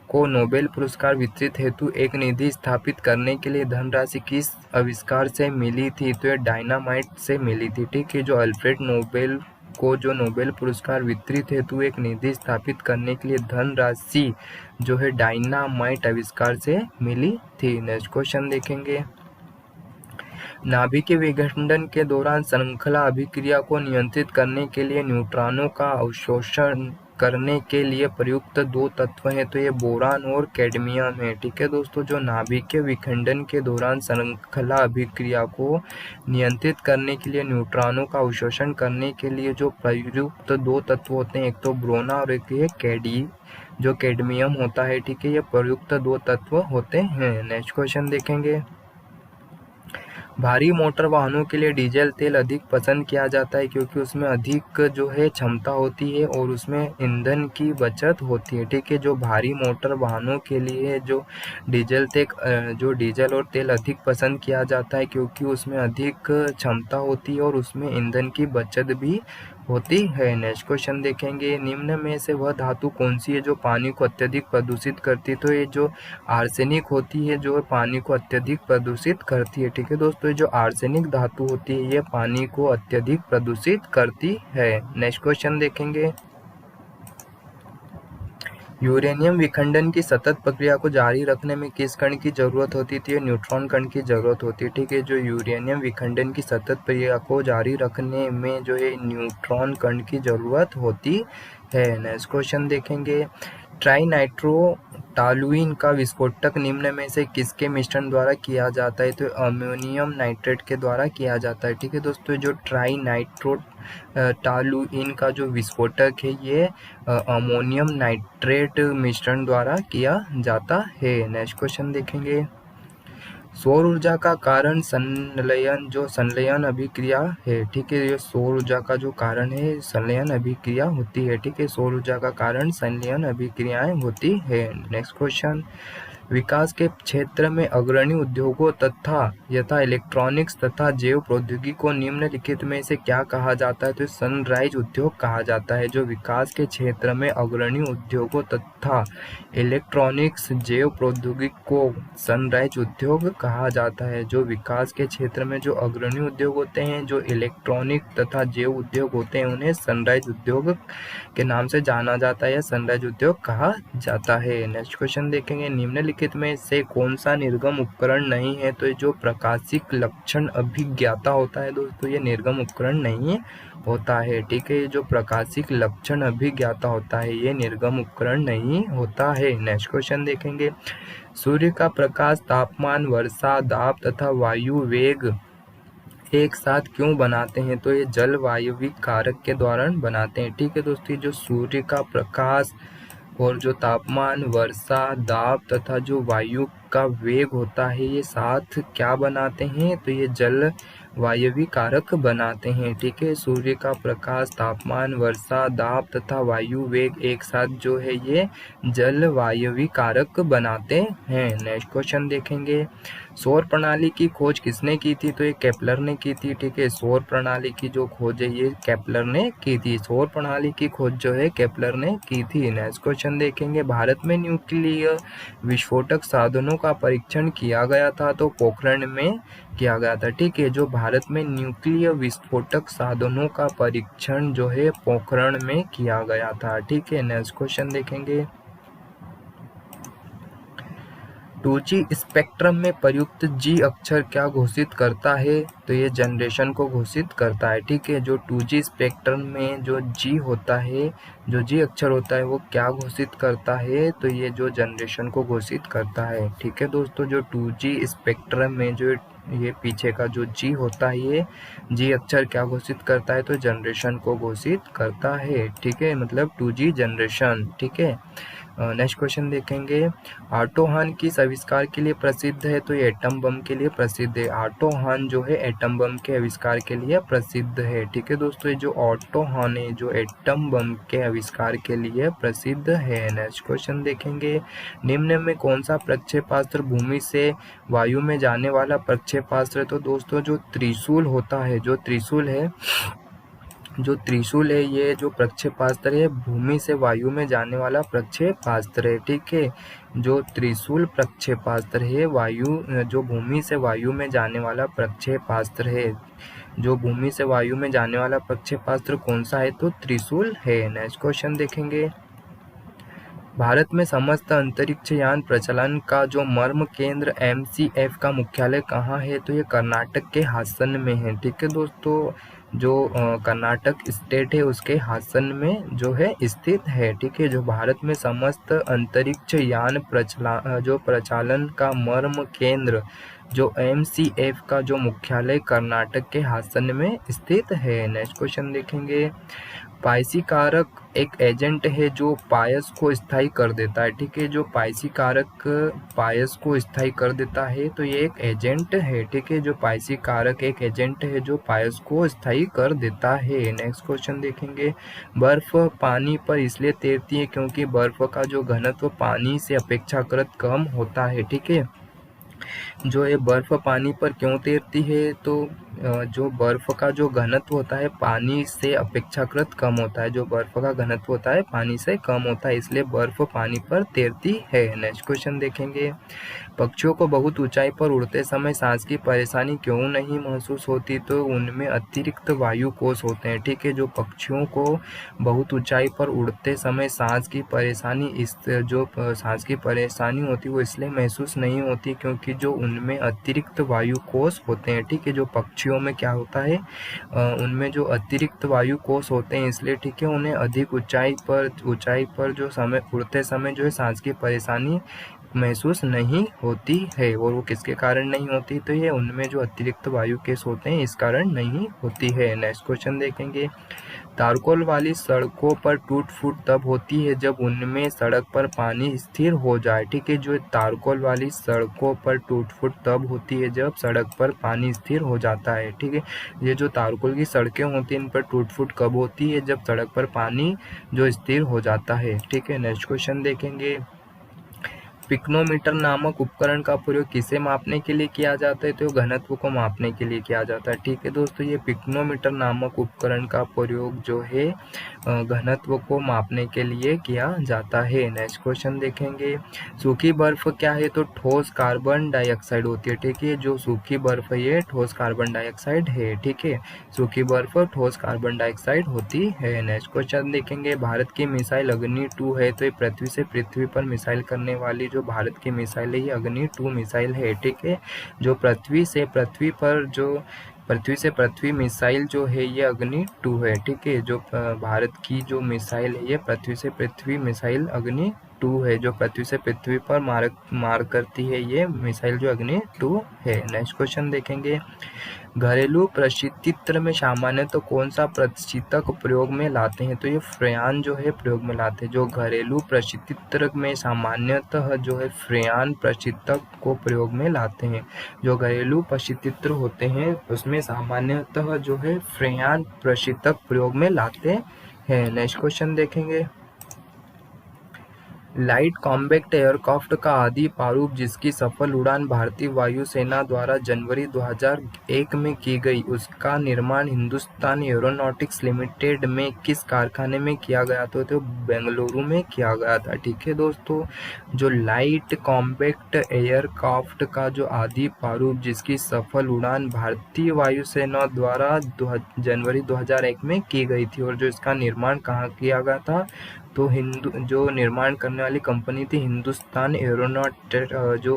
को नोबेल पुरस्कार वितरित हेतु एक निधि स्थापित करने के लिए धनराशि किस आविष्कार से मिली थी? तो ये डायनामाइट से मिली थी। ठीक है, जो अल्फ्रेड नोबेल को जो नोबेल पुरस्कार वितरित हेतु एक निधि स्थापित करने के लिए धनराशि जो है डायनामाइट आविष्कार से मिली थी। नेक्स्ट क्वेश्चन देखेंगे। नाभिक विखंडन के दौरान श्रृंखला अभिक्रिया को नियंत्रित करने के लिए न्यूट्रॉनों का अवशोषण करने के लिए प्रयुक्त दो तत्व हैं। तो ये बोरान और कैडमियम है। ठीक है दोस्तों, जो नाभिक विखंडन के दौरान श्रृंखला अभिक्रिया को नियंत्रित करने के लिए न्यूट्रॉनों का अवशोषण करने के लिए जो प्रयुक्त दो तत्व होते हैं, एक तो बोरान और एक ये जो कैडमियम होता है। ठीक है, ये प्रयुक्त दो तत्व होते हैं। नेक्स्ट क्वेश्चन देखेंगे। भारी मोटर वाहनों के लिए डीजल तेल अधिक पसंद किया जाता है क्योंकि उसमें अधिक जो है क्षमता होती है और उसमें ईंधन की बचत होती है। ठीक है, जो भारी मोटर वाहनों के लिए जो डीजल और तेल अधिक पसंद किया जाता है क्योंकि उसमें अधिक क्षमता होती है और उसमें ईंधन की बचत भी होती है। नेक्स्ट क्वेश्चन देखेंगे। निम्न में से वह धातु कौन सी है जो पानी को अत्यधिक प्रदूषित करती है? तो ये जो आर्सेनिक होती है जो पानी को अत्यधिक प्रदूषित करती है। ठीक है दोस्तों, जो आर्सेनिक धातु होती है ये पानी को अत्यधिक प्रदूषित करती है। नेक्स्ट क्वेश्चन देखेंगे। यूरेनियम विखंडन की सतत प्रक्रिया को जारी रखने में किस कण की जरूरत होती थी? न्यूट्रॉन कण की जरूरत होती है। ठीक है, जो यूरेनियम विखंडन की सतत प्रक्रिया को जारी रखने में जो है न्यूट्रॉन कण की जरूरत होती है। नेक्स्ट क्वेश्चन देखेंगे। ट्राइनाइट्रोटॉलुइन का विस्फोटक निम्न में से किसके मिश्रण द्वारा किया जाता है? तो अमोनियम नाइट्रेट के द्वारा किया जाता है। ठीक है दोस्तों, जो ट्राइनाइट्रोटॉलुइन का जो विस्फोटक है ये अमोनियम नाइट्रेट मिश्रण द्वारा किया जाता है। नेक्स्ट क्वेश्चन देखेंगे। सौर ऊर्जा का कारण संलयन अभिक्रिया है। ठीक है, ये सौर ऊर्जा का जो कारण है संलयन अभिक्रिया होती है। ठीक है, सौर ऊर्जा का कारण संलयन अभिक्रियाएं होती है। Next question. विकास के क्षेत्र में अग्रणी उद्योगों तथा यथा इलेक्ट्रॉनिक्स तथा जैव प्रौद्योगिकी को निम्नलिखित में से क्या कहा जाता है? तो सनराइज उद्योग कहा जाता है। जो विकास के क्षेत्र में अग्रणी उद्योगों तथा इलेक्ट्रॉनिक्स जैव प्रौद्योगिकी को सनराइज उद्योग कहा जाता है। जो विकास के क्षेत्र में जो अग्रणी उद्योग होते हैं, जो इलेक्ट्रॉनिक तथा जैव उद्योग होते हैं, उन्हें सनराइज उद्योग के नाम से जाना जाता है या सनराइज उद्योग कहा जाता है। नेक्स्ट क्वेश्चन देखेंगे। निम्नलिखित में से कौन सा निर्गम उपकरण नहीं है? तो जो प्रकाशिक लक्षण अभिज्ञाता होता है दोस्तों, ये निर्गम उपकरण नहीं होता है। ठीक है, जो प्रकाशिक लक्षण अभिज्ञाता होता है ये निर्गम उपकरण नहीं होता है। नेक्स्ट क्वेश्चन देखेंगे। सूर्य का प्रकाश, तापमान, वर्षा, दाब तथा वायु वेग एक साथ क्यों बनाते हैं? तो ये जलवायविक कारक के दौरान बनाते हैं। ठीक है दोस्तों, जो सूर्य का प्रकाश और जो तापमान, वर्षा, दाब तथा जो वायु का वेग होता है ये साथ क्या बनाते हैं? तो ये जल वायवी कारक बनाते हैं। ठीक है, सूर्य का प्रकाश, तापमान, वर्षा, दाब तथा वायु वेग एक साथ जो है ये जल वायवी कारक बनाते हैं। नेक्स्ट क्वेश्चन देखेंगे। सौर प्रणाली की खोज किसने की थी? तो ये केपलर ने की थी। ठीक है, सौर प्रणाली की जो खोज है ये केपलर ने की थी। सौर प्रणाली की खोज जो है केपलर ने की थी। नेक्स्ट क्वेश्चन देखेंगे। भारत में न्यूक्लियर विस्फोटक साधनों का परीक्षण किया गया था तो पोखरण में किया गया था। ठीक है, जो भारत में न्यूक्लियर विस्फोटक साधनों का परीक्षण जो है पोखरण में किया गया था। ठीक है, नेक्स्ट क्वेश्चन देखेंगे। 2G स्पेक्ट्रम में प्रयुक्त G अक्षर क्या घोषित करता है? तो ये जनरेशन को घोषित करता है। ठीक है, जो 2G स्पेक्ट्रम में जो G होता है, जो G अक्षर होता है वो क्या घोषित करता है? तो ये जो जनरेशन को घोषित करता है। ठीक है दोस्तों, जो 2G स्पेक्ट्रम में जो ये पीछे का जो जी होता है, ये जी अक्षर क्या घोषित करता है, तो जनरेशन को घोषित करता है, ठीक है, मतलब 2G जनरेशन, ठीक है। नेक्स्ट क्वेश्चन देखेंगे, ऑटो हॉर्न किस आविष्कार के लिए प्रसिद्ध है, तो ये एटम बम के लिए प्रसिद्ध है। ऑटो हॉर्न जो है एटम बम के आविष्कार के लिए प्रसिद्ध है, ठीक है दोस्तों। ये जो ऑटो हॉर्न है जो एटम बम के आविष्कार के लिए प्रसिद्ध है। नेक्स्ट क्वेश्चन देखेंगे, निम्न में कौन सा प्रक्षेपास्त्र भूमि से वायु में जाने वाला प्रक्षेपास्त्र है, तो दोस्तों जो त्रिशूल होता है, जो त्रिशूल है, ये जो प्रक्षेपास्त्र है भूमि से वायु में जाने वाला प्रक्षेपास्त्र है, ठीक है। जो त्रिशूल प्रक्षेपास्त्र है जो भूमि से वायु में जाने वाला प्रक्षेपास्त्र है, जो भूमि से वायु में जाने वाला प्रक्षेपास्त्र कौन सा है, तो त्रिशूल है। नेक्स्ट क्वेश्चन देखेंगे, भारत में समस्त अंतरिक्ष यान प्रचलन का जो मर्म केंद्र MCF का मुख्यालय कहाँ है, तो ये कर्नाटक के हासन में है, ठीक है दोस्तों। जो कर्नाटक स्टेट है उसके हासन में जो है स्थित है, ठीक है। जो भारत में समस्त अंतरिक्ष यान प्रचालन का मर्म केंद्र जो MCF का जो मुख्यालय कर्नाटक के हासन में स्थित है। नेक्स्ट क्वेश्चन देखेंगे, पायसी कारक एक एजेंट है जो पायस को स्थायी कर देता है, ठीक है। जो पायसी कारक पायस को स्थायी कर देता है, तो ये एक एजेंट है, ठीक है। जो पायसी कारक एक एजेंट है जो पायस को स्थायी कर देता है। नेक्स्ट क्वेश्चन देखेंगे, बर्फ पानी पर इसलिए तैरती है क्योंकि बर्फ का जो घनत्व पानी से अपेक्षाकृत कम होता है, ठीक है। जो ये बर्फ पानी पर क्यों तैरती है, तो जो बर्फ का जो घनत्व होता है पानी से अपेक्षाकृत कम होता है, जो बर्फ का घनत्व होता है पानी से कम होता है, इसलिए बर्फ पानी पर तैरती है। नेक्स्ट क्वेश्चन देखेंगे, पक्षियों को बहुत ऊंचाई पर उड़ते समय सांस की परेशानी क्यों नहीं महसूस होती, तो उनमें अतिरिक्त वायु कोश होते हैं, ठीक है। जो पक्षियों को बहुत ऊंचाई पर उड़ते समय सांस की परेशानी होती है वो इसलिए महसूस नहीं होती क्योंकि जो उनमें अतिरिक्त वायु कोश होते हैं, ठीक है। जो पक्षियों में क्या होता है, उनमें जो अतिरिक्त वायु कोश होते हैं इसलिए, ठीक है, उन्हें अधिक ऊंचाई पर जो समय उड़ते समय जो है सांस की परेशानी महसूस नहीं होती है। और वो किसके कारण नहीं होती, तो ये उनमें जो अतिरिक्त वायु केस होते हैं इस कारण नहीं होती है। नेक्स्ट क्वेश्चन देखेंगे, तारकोल वाली सड़कों पर टूट फूट तब होती है जब उनमें सड़क पर पानी स्थिर हो जाए, ठीक है। जो तारकोल वाली सड़कों पर टूट फूट तब होती है जब सड़क पर पानी स्थिर हो जाता है, ठीक है। ये जो तारकोल की सड़कें होती हैं इन पर टूट फूट कब होती है, जब सड़क पर पानी जो स्थिर हो जाता है, ठीक है। नेक्स्ट क्वेश्चन देखेंगे, पिक्नोमीटर नामक उपकरण का प्रयोग किसे मापने के लिए किया जाता है, तो घनत्व को मापने के लिए किया जाता है, ठीक है दोस्तों। ये पिक्नोमीटर नामक उपकरण का प्रयोग जो है घनत्व को मापने के लिए किया जाता है। नेक्स्ट क्वेश्चन देखेंगे, सूखी बर्फ क्या है, तो ठोस कार्बन डाइऑक्साइड होती है, ठीक है। जो सूखी बर्फ है ये ठोस कार्बन डाइऑक्साइड है, ठीक है। सूखी बर्फ ठोस कार्बन डाइऑक्साइड होती है। नेक्स्ट क्वेश्चन देखेंगे, भारत की मिसाइल अग्नि 2 है, तो ये पृथ्वी से पृथ्वी पर मिसाइल करने वाली जो भारत की मिसाइल है ये अग्नि 2 मिसाइल है, ठीक है। जो पृथ्वी से पृथ्वी मिसाइल जो है ये अग्नि 2 है, ठीक है। जो भारत की जो मिसाइल है ये पृथ्वी से पृथ्वी मिसाइल अग्नि 2 है, जो पृथ्वी से पृथ्वी पर मार करती है ये मिसाइल जो अग्नि 2 है। नेक्स्ट क्वेश्चन देखेंगे, घरेलू प्रशिक्षित्र में सामान्यतः कौन सा प्रशिक्षक प्रयोग में लाते हैं, तो ये फ्रेयान जो है प्रयोग में लाते हैं। जो घरेलू प्रशिक्षित्र में सामान्यतः जो है फ्रेयान प्रशिक्षक को प्रयोग में लाते हैं। जो घरेलू प्रशिक्षित्र होते हैं उसमें सामान्यतः जो है फ्रेयान प्रशिक्षक प्रयोग में लाते हैं। नेक्स्ट क्वेश्चन देखेंगे, लाइट कॉम्बैक्ट एयरक्राफ्ट का आदि प्रारूप जिसकी सफल उड़ान भारतीय वायुसेना द्वारा जनवरी 2001 में की गई, उसका निर्माण हिंदुस्तान एरोनॉटिक्स लिमिटेड में किस कारखाने में किया गया था, तो बेंगलुरु में किया गया था, ठीक है दोस्तों। जो लाइट कॉम्बैक्ट एयरक्राफ्ट का जो आदि प्रारूप जिसकी सफल उड़ान भारतीय वायुसेना द्वारा जनवरी 2001 में की गई थी और जो इसका निर्माण कहाँ किया गया था, तो जो निर्माण करने वाली कंपनी थी हिंदुस्तान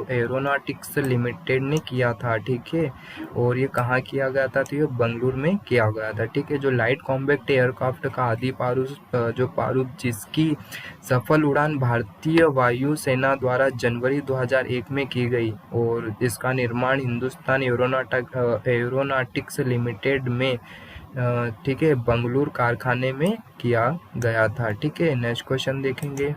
एरोनॉटिक्स लिमिटेड ने किया था, ठीक है। और ये कहाँ किया गया था, तो ये बंगलुरु में किया गया था, ठीक है। जो लाइट कॉम्बैक्ट एयरक्राफ्ट का आदि प्रारूप जिसकी सफल उड़ान भारतीय वायु सेना द्वारा जनवरी 2001 में की गई और इसका निर्माण हिंदुस्तान एरोनॉटिक्स लिमिटेड में ठीक है बंगलुरु कारखाने में किया गया था, ठीक है। नेक्स्ट क्वेश्चन देखेंगे।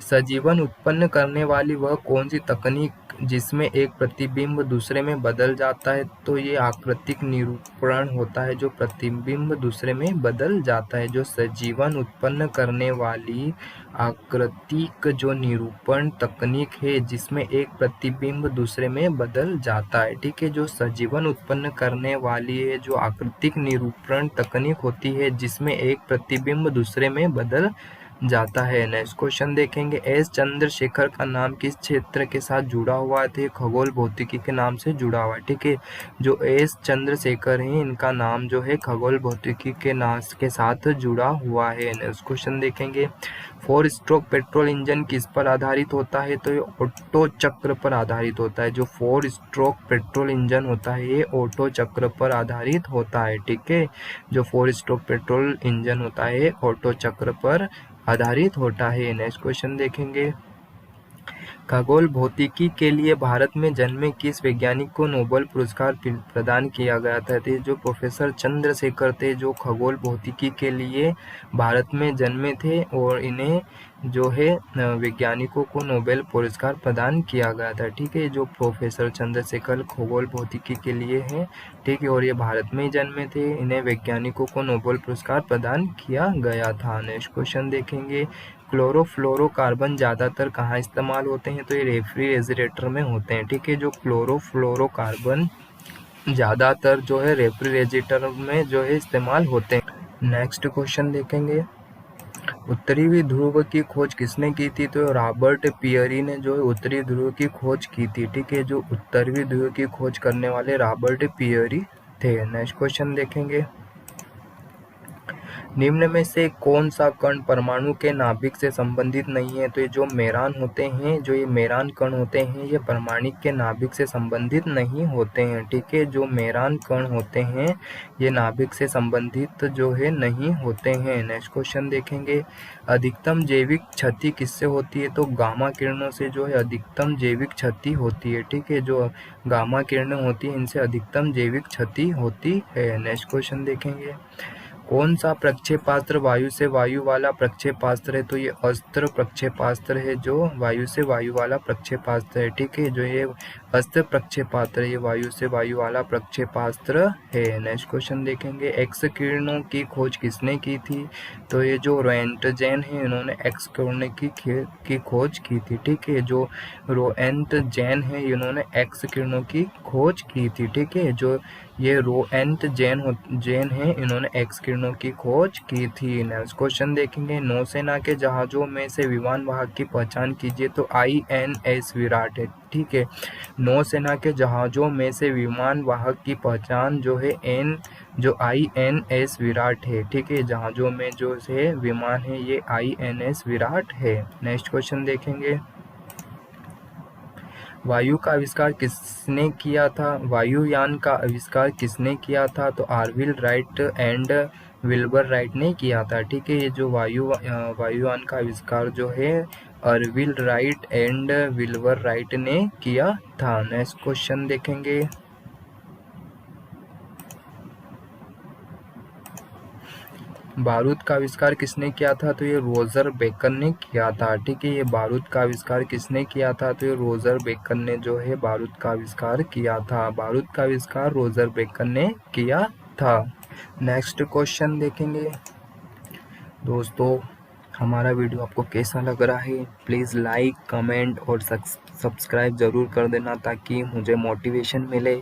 सजीवन उत्पन्न करने वाली वह कौन सी तकनीक जिसमें एक प्रतिबिंब दूसरे में बदल जाता है, तो ये आकृतिक निरूपण होता है, जो प्रतिबिंब दूसरे में बदल जाता है। जो सजीवन उत्पन्न करने वाली आकृतिक जो निरूपण तकनीक है जिसमें एक प्रतिबिंब दूसरे में बदल जाता है, ठीक है। जो सजीवन उत्पन्न करने वाली है जो आकृतिक निरूपण तकनीक होती है जिसमें एक प्रतिबिंब दूसरे में बदल जाता है। नेक्स्ट क्वेश्चन देखेंगे। एस चंद्रशेखर का नाम किस क्षेत्र के साथ जुड़ा हुआ है, तो ये खगोल भौतिकी के नाम से जुड़ा हुआ है, ठीक है। जो एस चंद्रशेखर है इनका नाम जो है खगोल भौतिकी के नाम के साथ जुड़ा हुआ है। नेक्स्ट क्वेश्चन देखेंगे। 4 स्ट्रोक पेट्रोल इंजन किस पर आधारित होता है, तो ये ऑटो चक्र पर आधारित होता है। जो 4 स्ट्रोक पेट्रोल इंजन होता है ये ऑटो चक्र पर आधारित होता है, ठीक है। जो 4 स्ट्रोक पेट्रोल इंजन होता है ऑटो चक्र पर आधारित होता है। नेक्स्ट क्वेश्चन देखेंगे। खगोल भौतिकी के लिए भारत में जन्मे किस वैज्ञानिक को नोबेल पुरस्कार प्रदान किया गया था, तो जो प्रोफेसर चंद्रशेखर थे जो खगोल भौतिकी के लिए भारत में जन्मे थे और इन्हें जो है वैज्ञानिकों को नोबेल पुरस्कार प्रदान किया गया था, ठीक है। जो प्रोफेसर चंद्रशेखर खगोल भौतिकी के लिए है, ठीक है, और ये भारत में ही जन्मे थे, इन्हें वैज्ञानिकों को नोबेल पुरस्कार प्रदान किया गया था। नेक्स्ट क्वेश्चन देखेंगे। क्लोरोफ्लोरोकार्बन ज़्यादातर कहाँ इस्तेमाल होते हैं, तो ये रेफ्रिजरेटर में होते हैं, ठीक है। जो क्लोरोफ्लोरोकार्बन ज़्यादातर जो है रेफ्रिजरेटर में जो है इस्तेमाल होते हैं। नेक्स्ट क्वेश्चन देखेंगे। उत्तरी ध्रुव की खोज किसने की थी, तो रॉबर्ट पियरी ने जो है उत्तरी ध्रुव की खोज की थी, ठीक है। जो उत्तरी ध्रुव की खोज करने वाले रॉबर्ट पियरी थे। नेक्स्ट क्वेश्चन देखेंगे। निम्न में से कौन सा कण परमाणु के नाभिक से संबंधित नहीं है, तो ये जो मेरान होते हैं, जो ये मेरान कण होते हैं ये परमाणु के नाभिक से संबंधित नहीं होते हैं, ठीक है। जो मेरान कण होते हैं ये नाभिक से संबंधित जो है नहीं होते हैं। नेक्स्ट क्वेश्चन देखेंगे। अधिकतम जैविक क्षति किससे होती है, तो गामा किरणों से जो है अधिकतम जैविक क्षति होती है, ठीक है। जो गामा किरणें होती हैं इनसे अधिकतम जैविक क्षति होती है। नेक्स्ट क्वेश्चन देखेंगे। कौन सा प्रक्षेपास्त्र वायु से वायु वाला प्रक्षेपास्त्र है, तो ये अस्त्र प्रक्षेपास्त्र है जो वायु से वायु वाला प्रक्षेपास्त्र है, ठीक है। जो ये अस्त्र प्रक्षेपास्त्र ये वायु से वायु वाला प्रक्षेपास्त्र है। नेक्स्ट क्वेश्चन देखेंगे। एक्स किरणों की खोज किसने की थी, तो ये जो रोएंटजेन है इन्होंने एक्स किरणों की खोज की थी, ठीक है। जो रोएंटजेन है इन्होंने एक्स किरणों की खोज की थी, ठीक है। जो ये रोएंटजेन है इन्होंने एक्स किरणों की खोज की थी। नेक्स्ट क्वेश्चन देखेंगे। नौसेना के जहाजों में से विमान वाहक की पहचान कीजिए, तो INS विराट है, ठीक है। नौसेना के जहाजों में से विमान वाहक की पहचान जो है जो INS विराट है, ठीक है। जहाजों में जो है विमान है ये INS विराट है। नेक्स्ट क्वेश्चन देखेंगे। वायु का आविष्कार किसने किया था, वायुयान का आविष्कार किसने किया था, तो आर्विल राइट एंड विल्बर राइट ने किया था, ठीक है। ये जो वायुयान का आविष्कार जो है आर्विल राइट एंड विल्बर राइट ने किया था। नेक्स्ट क्वेश्चन देखेंगे। बारूद का आविष्कार किसने किया था, तो ये रोजर बेकर ने किया था, ठीक है। ये बारूद का आविष्कार किसने किया था, तो ये रोजर बेकर ने जो है बारूद का आविष्कार किया था। बारूद का आविष्कार रोजर बेकर ने किया था। नेक्स्ट क्वेश्चन देखेंगे। दोस्तों हमारा वीडियो आपको कैसा लग रहा है, प्लीज़ लाइक कमेंट और सब्सक्राइब ज़रूर कर देना ताकि मुझे मोटिवेशन मिले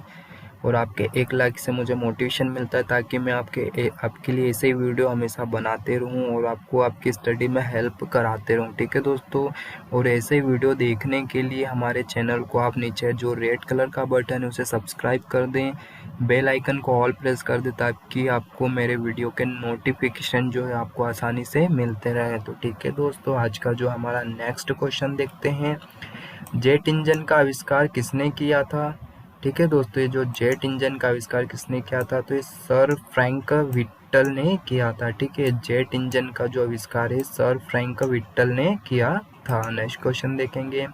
और आपके एक लाइक से मुझे मोटिवेशन मिलता है, ताकि मैं आपके लिए ऐसे ही वीडियो हमेशा बनाते रहूं और आपको आपकी स्टडी में हेल्प कराते रहूं। ठीक है दोस्तों, और ऐसे ही वीडियो देखने के लिए हमारे चैनल को आप नीचे जो रेड कलर का बटन है उसे सब्सक्राइब कर दें, बेल आइकन को ऑल प्रेस कर दें, ताकि आपको मेरे वीडियो के नोटिफिकेशन जो है आपको आसानी से मिलते रहे। तो ठीक है दोस्तों, आज का जो हमारा नेक्स्ट क्वेश्चन देखते हैं, जेट इंजन का आविष्कार किसने किया था। ठीक है दोस्तों, ये जो जेट इंजन का आविष्कार किसने किया था, तो ये सर फ्रैंक विट्टल ने किया था। ठीक है, जेट इंजन का जो आविष्कार है सर फ्रैंक विट्टल ने किया था। नेक्स्ट क्वेश्चन देखेंगे,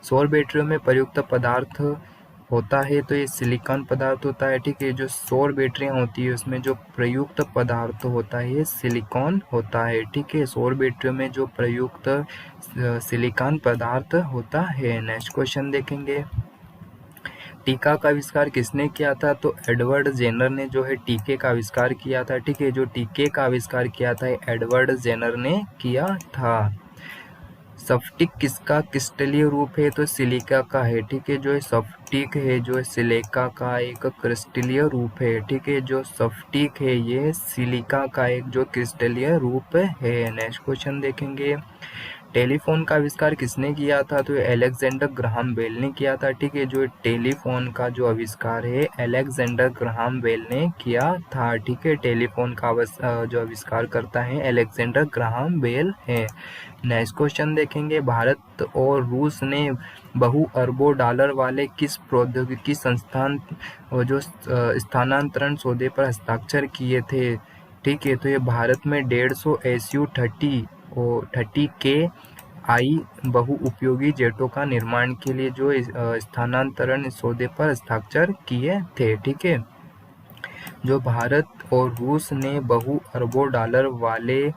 सौर बैटरियों में प्रयुक्त पदार्थ होता है, तो ये सिलिकॉन पदार्थ होता है। ठीक है, जो सौर बैटरियां होती है उसमें जो प्रयुक्त पदार्थ होता है ये सिलिकॉन होता है। ठीक है, सौर बैटरियों में जो प्रयुक्त सिलिकॉन पदार्थ होता है। नेक्स्ट क्वेश्चन देखेंगे, टीका का आविष्कार किसने किया था, तो एडवर्ड जेनर ने जो है टीके का आविष्कार किया था। ठीक है, जो टीके का आविष्कार किया था एडवर्ड जेनर ने किया था। स्फटिक किसका क्रिस्टलीय रूप है, तो सिलिका का है। ठीक है, जो स्फटिक है जो सिलिका का एक क्रिस्टलीय रूप है। ठीक है, जो स्फटिक है ये सिलिका का एक जो क्रिस्टलीय रूप है। नेक्स्ट क्वेश्चन देखेंगे, टेलीफोन का आविष्कार किसने किया था, तो अलेक्जेंडर ग्राहम बेल ने किया था। ठीक है, जो टेलीफोन का जो आविष्कार है अलेक्जेंडर ग्राहम बेल ने किया था। ठीक है, टेलीफोन का जो आविष्कार करता है अलेक्जेंडर ग्राहम बेल है। नेक्स्ट क्वेश्चन देखेंगे, भारत और रूस ने बहु अरबों डॉलर वाले किस प्रौद्योगिकी संस्थान और जो स्थानांतरण सौदे पर हस्ताक्षर किए थे। ठीक है, तो ये भारत में 150 SU-30 और 30KI बहु उपयोगी जेटों का निर्माण के लिए जो स्थानांतरण सौदे पर हस्ताक्षर किए थे। ठीक है, जो भारत और रूस ने बहु अरबों डॉलर वाले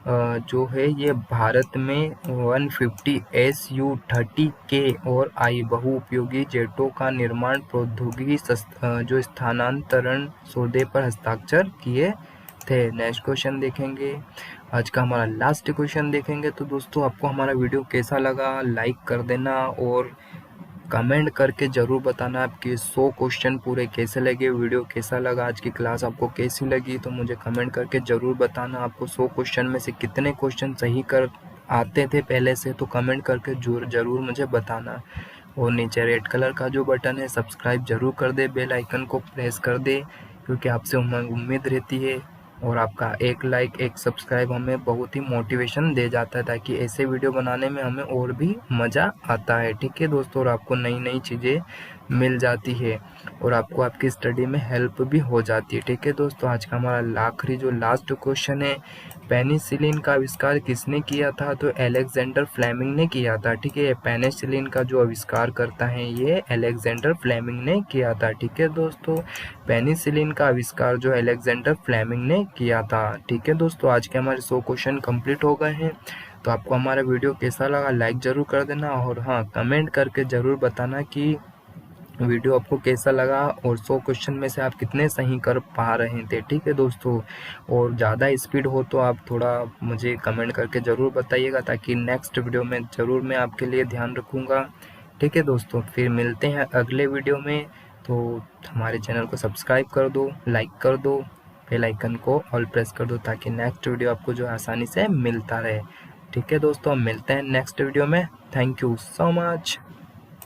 जो है ये भारत में 150 SU-30K और I बहु उपयोगी जेटों का निर्माण प्रौद्योगिकी जो स्थानांतरण सौदे पर हस्ताक्षर किए थे। नेक्स्ट क्वेश्चन देखेंगे, आज का हमारा लास्ट क्वेश्चन देखेंगे। तो दोस्तों, आपको हमारा वीडियो कैसा लगा लाइक कर देना और कमेंट करके ज़रूर बताना आपके 100 क्वेश्चन पूरे कैसे लगे, वीडियो कैसा लगा, आज की क्लास आपको कैसी लगी। तो मुझे कमेंट करके ज़रूर बताना आपको 100 क्वेश्चन में से कितने क्वेश्चन सही कर आते थे पहले से, तो कमेंट करके ज़रूर मुझे बताना। और नीचे रेड कलर का जो बटन है सब्सक्राइब ज़रूर कर दे, बेल आइकन को प्रेस कर दे, क्योंकि आपसे उम्मीद रहती है और आपका एक लाइक एक सब्सक्राइब हमें बहुत ही मोटिवेशन दे जाता है, ताकि ऐसे वीडियो बनाने में हमें और भी मज़ा आता है। ठीक है दोस्तों, और आपको नई नई चीज़ें मिल जाती है और आपको आपकी स्टडी में हेल्प भी हो जाती है। ठीक है दोस्तों, आज का हमारा आखिरी जो लास्ट क्वेश्चन है, पेनिसिलिन का आविष्कार किसने किया था, तो अलेक्जेंडर फ्लेमिंग ने किया था। ठीक है, पेनिसिलिन का जो आविष्कार करता है ये अलेक्जेंडर फ्लेमिंग ने किया था। ठीक है दोस्तों, पेनिसिलिन का आविष्कार जो अलेक्जेंडर फ्लेमिंग ने किया था। ठीक है दोस्तों, आज के हमारे 100 क्वेश्चन कंप्लीट हो गए हैं। तो आपको हमारा वीडियो कैसा लगा लाइक ज़रूर कर देना, और हाँ, कमेंट करके ज़रूर बताना कि वीडियो आपको कैसा लगा और 100 क्वेश्चन में से आप कितने सही कर पा रहे थे। ठीक है दोस्तों, और ज़्यादा स्पीड हो तो आप थोड़ा मुझे कमेंट करके ज़रूर बताइएगा, ताकि नेक्स्ट वीडियो में ज़रूर मैं आपके लिए ध्यान रखूँगा। ठीक है दोस्तों, फिर मिलते हैं अगले वीडियो में। तो हमारे चैनल को सब्सक्राइब कर दो, लाइक कर दो, बेल आइकन को ऑल प्रेस कर दो, ताकि नेक्स्ट वीडियो आपको जो आसानी से मिलता रहे। ठीक है दोस्तों, मिलते हैं नेक्स्ट वीडियो में। Thank you so much.